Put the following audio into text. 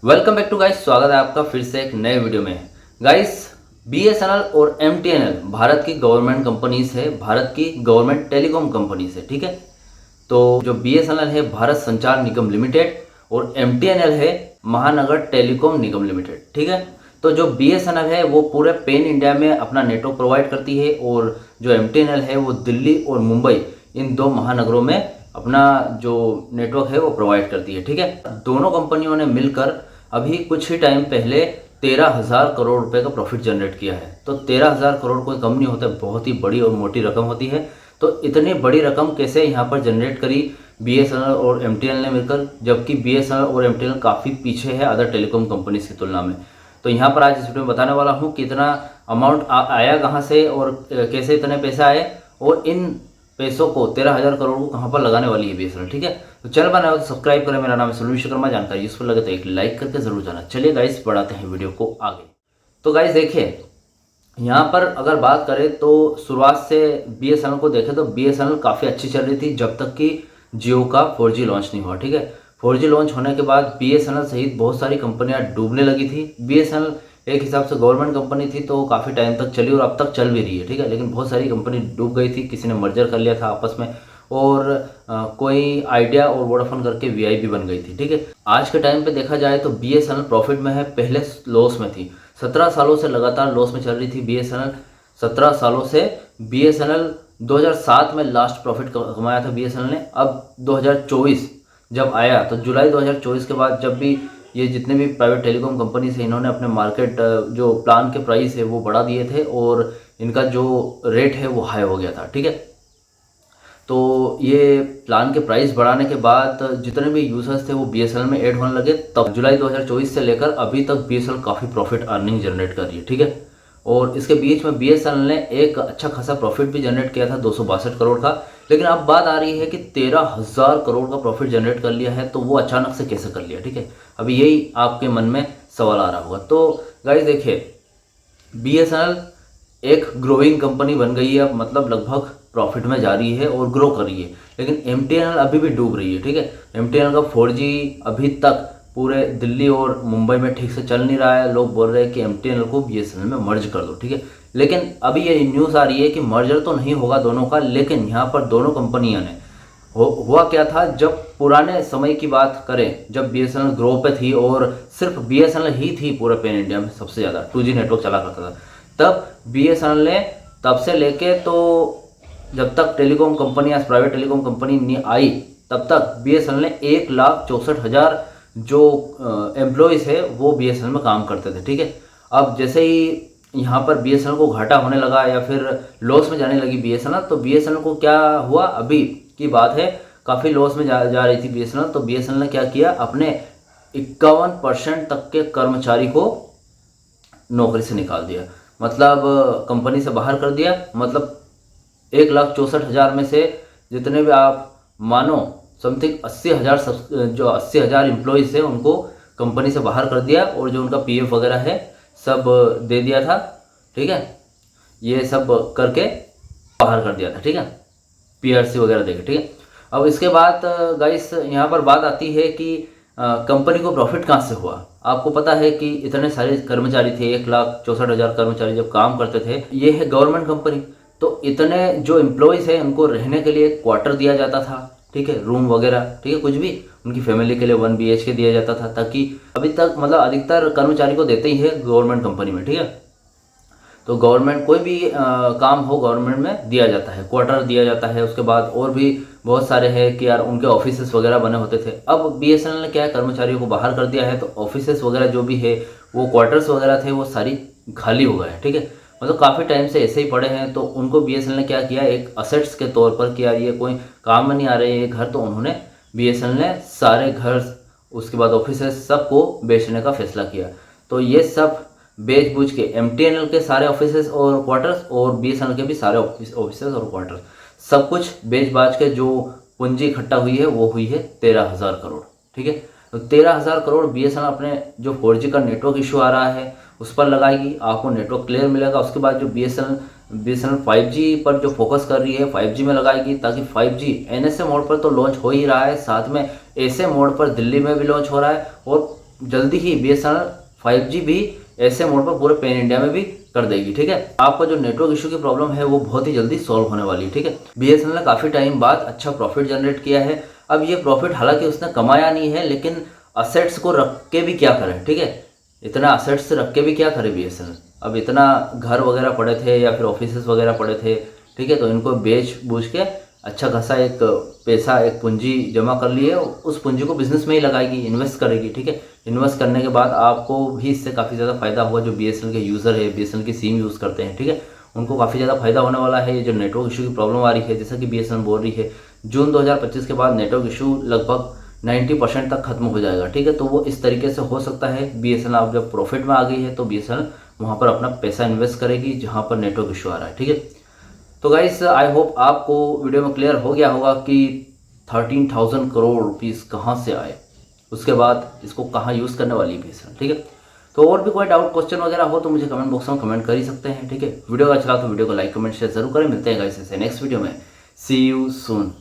Welcome back to guys. स्वागत है आपका फिर से एक नए वीडियो में। गाइस, बीएसएनएल और एमटीएनएल भारत की गवर्नमेंट कंपनीज है, भारत की गवर्नमेंट टेलीकॉम कंपनीज है। ठीक है, तो जो बीएसएनएल है भारत संचार निगम लिमिटेड और एमटीएनएल है महानगर टेलीकॉम निगम लिमिटेड। ठीक है, तो जो बीएसएनएल है वो पूरे पैन इंडिया में अपना नेटवर्क प्रोवाइड करती है और जो एमटीएनएल है वो दिल्ली और मुंबई इन दो महानगरों में अपना जो नेटवर्क है वो प्रोवाइड करती है। ठीक है, दोनों कंपनियों ने मिलकर अभी कुछ ही टाइम पहले 13,000 करोड़ रुपए का प्रॉफिट जनरेट किया है। तो 13,000 करोड़ कोई कम नहीं होता, बहुत ही बड़ी और मोटी रकम होती है। तो इतनी बड़ी रकम कैसे यहाँ पर जनरेट करी बीएसएनएल और एमटीएनएल ने मिलकर, जबकि बीएसएनएल और एमटीएनएल काफ़ी पीछे है अदर टेलीकॉम कंपनीज की तुलना में। तो यहाँ पर आज इस वीडियो में बताने वाला हूँ कि इतना अमाउंट आया कहाँ से और कैसे इतने पैसे आए और इन पैसों को 13,000 करोड़ को कहाँ पर लगाने वाली है बीएसएनएल। ठीक है, तो चैनल बनाए हो तो सब्सक्राइब करें। मेरा नाम है सुनील विश्वकर्मा। जानकारी यूजफुल लगे तो एक लाइक करके जरूर जाना। चलिए गाइस, बढ़ाते हैं वीडियो को आगे। तो गाइस देखिए, यहाँ पर अगर बात करें तो शुरुआत से बीएसएनएल को देखें तो बीएसएनएल काफ़ी अच्छी चल रही थी जब तक कि जियो का 4G लॉन्च नहीं हुआ। ठीक है, 4G लॉन्च होने के बाद बीएसएनएल सहित बहुत सारी कंपनियां डूबने लगी थी। बीएसएनएल एक हिसाब से गवर्नमेंट कंपनी थी तो काफ़ी टाइम तक चली और अब तक चल भी रही है। ठीक है, लेकिन बहुत सारी कंपनी डूब गई थी, किसी ने मर्जर कर लिया था आपस में और कोई आइडिया और वोडाफोन करके वीआईपी बन गई थी। ठीक है, आज के टाइम पे देखा जाए तो बीएसएनएल प्रॉफिट में है, पहले लॉस में थी। 17 सालों से लगातार लॉस में चल रही थी बीएसएनएल। 17 सालों से बीएसएनएल 2007 में लास्ट प्रॉफिट कमाया था बीएसएनएल ने। अब 2024 जब आया तो जुलाई 2024 के बाद जब भी ये जितने भी प्राइवेट टेलीकॉम कंपनी है इन्होंने अपने मार्केट जो प्लान के प्राइस है वो बढ़ा दिए थे और इनका जो रेट है वो हाई हो गया था। ठीक है, तो ये प्लान के प्राइस बढ़ाने के बाद जितने भी यूजर्स थे वो बीएसएनएल में ऐड होने लगे। तब जुलाई 2024 से लेकर अभी तक बीएसएनएल काफ़ी प्रॉफिट अर्निंग जनरेट कर रही है। ठीक है, और इसके बीच में बीएसएनएल ने एक अच्छा खासा प्रॉफिट भी जनरेट किया था 262 करोड़ का। लेकिन अब बात आ रही है कि 13,000 करोड़ का प्रॉफिट जनरेट कर लिया है, तो वो अचानक से कैसे कर लिया। ठीक है, अभी यही आपके मन में सवाल आ रहा होगा। तो गाइस देखिए, बीएसएनएल एक ग्रोइंग कंपनी बन गई है, अब मतलब लगभग प्रॉफिट में जा रही है और ग्रो कर रही है। लेकिन एमटीएनएल अभी भी डूब रही है। ठीक है, एमटीएनएल का 4G अभी तक पूरे दिल्ली और मुंबई में ठीक से चल नहीं रहा है। लोग बोल रहे हैं कि एमटीएनएल को बीएसएनएल में मर्ज कर दो। ठीक है, लेकिन अभी ये न्यूज़ आ रही है कि मर्जर तो नहीं होगा दोनों का, लेकिन यहाँ पर दोनों कंपनियों ने हुआ क्या था, जब पुराने समय की बात करें जब बीएसएनएल ग्रो पे थी और सिर्फ बीएसएनएल ही थी पूरे पैन इंडिया में सबसे ज़्यादा 2G नेटवर्क चला करता था, तब बीएसएनएल ने तब से लेके तो जब तक टेलीकॉम कंपनियाँ प्राइवेट टेलीकॉम कंपनी नहीं आई तब तक बीएसएनएल ने 1,64,000 जो एम्प्लॉयज़ है वो बीएसएनएल में काम करते थे। ठीक है, अब जैसे ही यहाँ पर बीएसएनएल को घाटा होने लगा या फिर लॉस में जाने लगी बीएसएनएल, तो बीएसएनएल को क्या हुआ, अभी की बात है, काफ़ी लॉस में जा रही थी बीएसएनएल। तो बीएसएनएल ने क्या किया, अपने 51% तक के कर्मचारी को नौकरी से निकाल दिया, मतलब कंपनी से बाहर कर दिया। मतलब 1,64,000 में से जितने भी आप मानो समथिंग 80,000 जो 80,000 एम्प्लॉयज़ थे उनको कंपनी से बाहर कर दिया और जो उनका पीएफ वगैरह है सब दे दिया था। ठीक है, ये सब करके बाहर कर दिया था। ठीक है, पीआरसी वगैरह देके। ठीक है, अब इसके बाद गाइस यहाँ पर बात आती है कि कंपनी को प्रॉफिट कहाँ से हुआ। आपको पता है कि इतने सारे कर्मचारी थे, 1,64,000 कर्मचारी जब काम करते थे। ये है गवर्नमेंट कंपनी, तो इतने जो एम्प्लॉयज़ हैं उनको रहने के लिए क्वार्टर दिया जाता था। ठीक है, रूम वगैरह, ठीक है, कुछ भी उनकी फैमिली के लिए 1 BHK दिया जाता था, ताकि अभी तक मतलब अधिकतर कर्मचारी को देते ही है गवर्नमेंट कंपनी में। ठीक है, तो गवर्नमेंट कोई भी काम हो गवर्नमेंट में दिया जाता है, क्वार्टर दिया जाता है। उसके बाद और भी बहुत सारे हैं कि यार उनके ऑफिसेस वगैरह बने होते थे। अब बीएसएनएल ने क्या है, कर्मचारियों को बाहर कर दिया है, तो ऑफिसेस वगैरह जो भी है वो क्वार्टर्स वगैरह थे वो सारी खाली हो गए हैं। ठीक है, मतलब काफ़ी टाइम से ऐसे ही पड़े हैं। तो उनको बीएसएनएल ने क्या किया, एक असेट्स के तौर पर कि यार ये कोई काम में नहीं आ रहे ये घर, तो उन्होंने बीएसएनएल ने सारे घर उसके बाद ऑफिसेस सबको बेचने का फैसला किया। तो ये सब बेच बूझ के एमटीएनएल के सारे ऑफिसेस और क्वार्टर्स और बीएसएनएल के भी सारे ऑफिसेस और क्वार्टर्स सब कुछ बेच बाज के जो पूंजी इकट्ठा हुई है वो हुई है 13,000 करोड़। ठीक है, तो 13,000 करोड़ बीएसएनएल अपने जो 4G का नेटवर्क इशू आ रहा है उस पर लगाएगी, आपको नेटवर्क क्लियर मिलेगा। उसके बाद जो बीएसएनएल 5G पर जो फोकस कर रही है 5G में लगाएगी, ताकि 5G एनएसए मोड पर तो लॉन्च हो ही रहा है, साथ में ऐसे मोड पर दिल्ली में भी लॉन्च हो रहा है और जल्दी ही BSNL 5G भी ऐसे मोड पर पूरे पैन इंडिया में भी कर देगी। ठीक है, आपका जो नेटवर्क इशू की प्रॉब्लम है वो बहुत ही जल्दी सॉल्व होने वाली है। ठीक है, BSNL ने काफ़ी टाइम बाद अच्छा प्रॉफिट जनरेट किया है। अब ये प्रॉफिट हालांकि उसने कमाया नहीं है, लेकिन असेट्स को रख के भी क्या करें। ठीक है, इतना असेट्स रख के भी क्या करे BSNL। अब इतना घर वगैरह पड़े थे या फिर ऑफिसेस वगैरह पड़े थे, ठीक है, तो इनको बेच बूझ के अच्छा खासा एक पैसा, एक पूंजी जमा कर लिए, उस पूंजी को बिजनेस में ही लगाएगी, इन्वेस्ट करेगी। ठीक है, इन्वेस्ट करने के बाद आपको भी इससे काफ़ी ज़्यादा फायदा होगा। जो BSNL के यूज़र है, BSNL की सिम यूज़ करते हैं, ठीक है, उनको काफ़ी ज़्यादा फायदा होने वाला है। ये जो नेटवर्क इशू की प्रॉब्लम आ रही है, जैसा कि BSNL बोल रही है, जून 2025 के बाद नेटवर्क इशू लगभग 90% तक खत्म हो जाएगा। ठीक है, तो वो इस तरीके से हो सकता है। BSNL आप जब प्रॉफिट में आ गई है तो BSNL वहाँ पर अपना पैसा इन्वेस्ट करेगी जहाँ पर नेटवर्क इशू आ रहा है। ठीक है, तो गाइस आई होप आपको वीडियो में क्लियर हो गया होगा कि 13,000 करोड़ रुपीस कहाँ से आए, उसके बाद इसको कहाँ यूज़ करने वाली है BSNL। ठीक है, तो और भी कोई डाउट क्वेश्चन वगैरह हो तो मुझे कमेंट बॉक्स में कमेंट कर ही सकते हैं। ठीक है, वीडियो अच्छा लगा तो वीडियो को लाइक कमेंट शेयर जरूर करें। मिलते हैं गाइस ऐसे नेक्स्ट वीडियो में। सी यू सून।